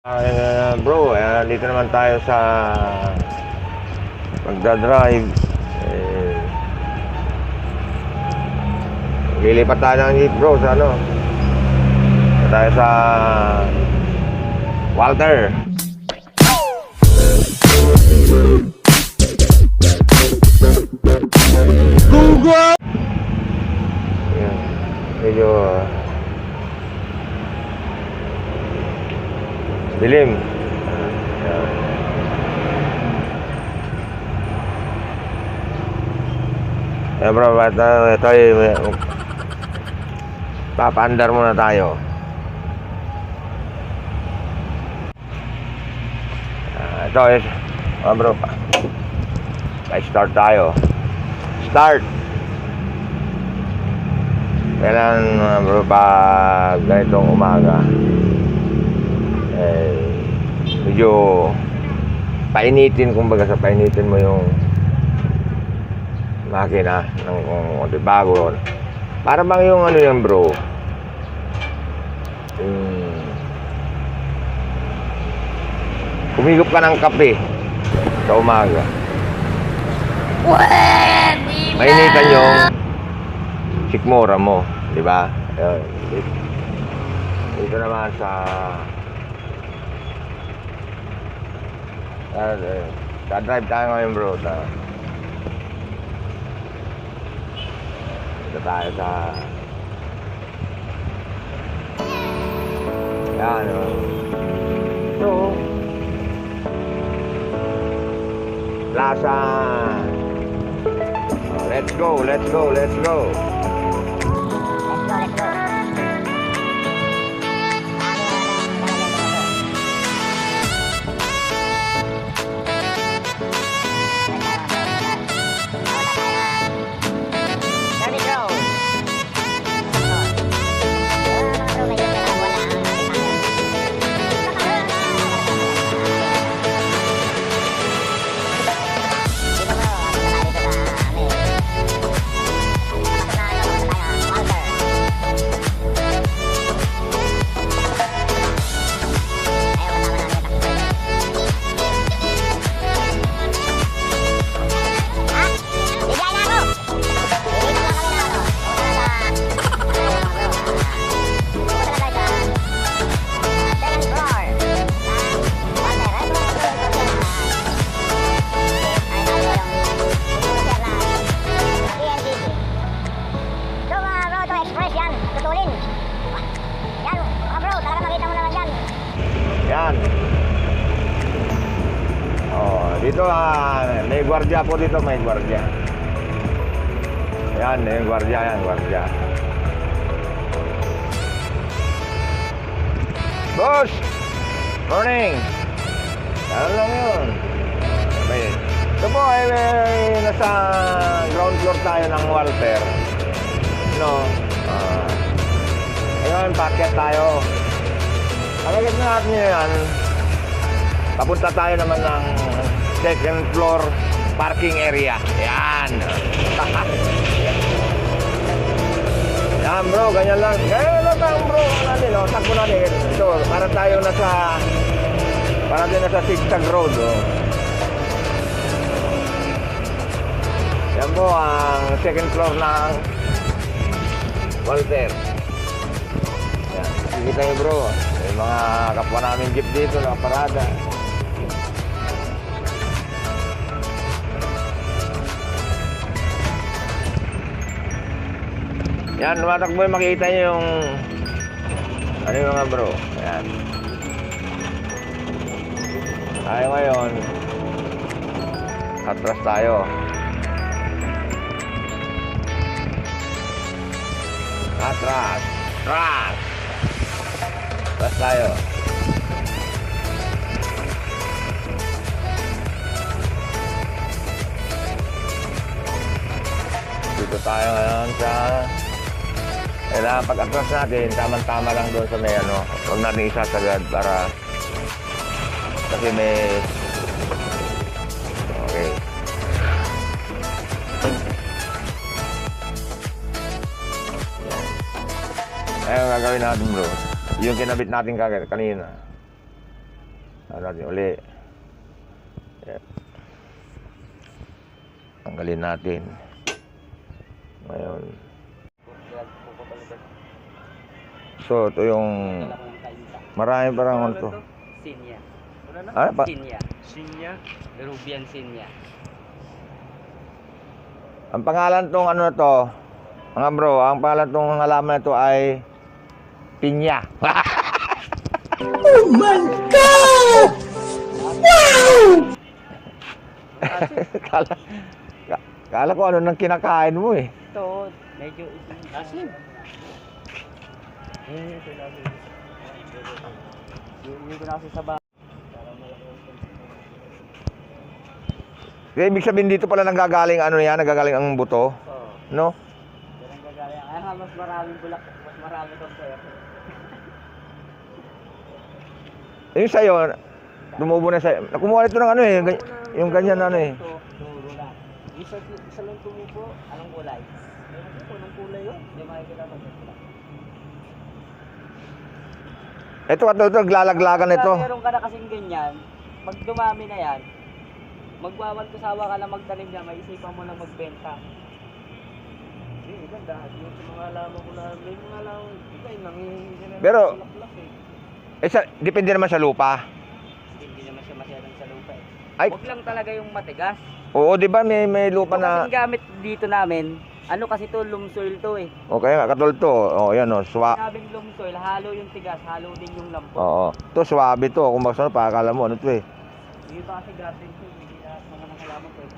Bro, dito naman tayo sa magdadrive. Lilipat tayo ng jeep, bro, sa ano. Tayo sa Walter. Google! Ayan, medyo dilim. Ayan bro, ito ay papaandar muna tayo. Ito ay bro, start tayo. Start. Kailan bro, pag ganitong umaga medyo painitin, kumbaga sa painitin mo yung makina ng bago. Para bang yung ano yan bro, kumigop ka ng kape sa umaga, mainitan yung sikmura mo, di ba? Dito naman sa drive tayo ngayon bro. Dito tayo sa yan so Plaza. Let's go. Yan. Dito may gwardiya po dito, may gwardiya. Yan, may gwardiya, Boss! Morning! Ano lang yun? Ito po ay nasa ground floor tayo ng Walter. Ngayon, packet tayo. Pagkakit na natin yan, papunta tayo naman ng second floor parking area. Yan. Yan bro, ganyan lang. Ganyan lang bro. Takbo natin. Ito, para tayo nasa zigzag road. Yan po ang second floor ng Walter. Yan. Kita nyo bro. May mga kapwa namin jeep dito na parada. Yan, tumatakbo yung makita nyo yung ano yung mga bro. Yan. Tayo ngayon, atras tayo. Atras tayo. Dito tayo ngayon sa kailangan pag-atras natin, tama-tama lang doon sa may huwag natin isasagad para kasi may okay. Ayun gagawin natin bro. Yung kinabit natin kanina. Ano natin uli. Yan. Tanggalin natin. Ngayon. So, ito yung marami parang ano to. Sinya. Ano pa? Sinya. Sinya. Peruvian Sinya. Ang pangalan tong ano na to, mga bro, ang pangalan tong halaman na to ay pinya. Oh my God! Wow! kala, kala ko ano nang kinakain mo eh. Ito, medyo asin. Hindi ko na kasi sa bahay. Kaya ibig sabihin dito pala nanggagaling ano yan, nanggagaling ang buto, Oo. no? Yan ang gagaya. Kaya mas maraming bulak, mas marami kang sir. Yung sa'yo, tumubo na sa'yo. Kumuha nito ng ano eh, yung ganyan na ano eh. Ito, duro lang. Isa lang tumubo. Anong kulay? Ewan ko, anong kulay yun? Hindi makikita ko. Ito katulad, naglalaglagan ito. Meron ka na kasing ganyan, pag dumami na yan, magwawantusawa ka na magtanim niya, may isipan mo na magbenta. Hindi, ganda. Yung sa mga alaman ko na, may mga alaman, iba yung nangihingi na Pero, laklak depende naman sa lupa. Hindi naman siya masyadong sa lupa eh. Ay, Huwag lang talaga yung matigas. oo, di ba may lupa Ito na... kasing gamit dito namin, ano kasi to, loam soil to eh. Okay nga, katulad to. Oo, yan o, Sinabing loam soil, halo yung tigas, halo din yung lampot. Oo. To, swabe to. Kung basta pakakala mo, ano to eh. Yung iba kasi garden to, hindi lahat mga nakalaman pwede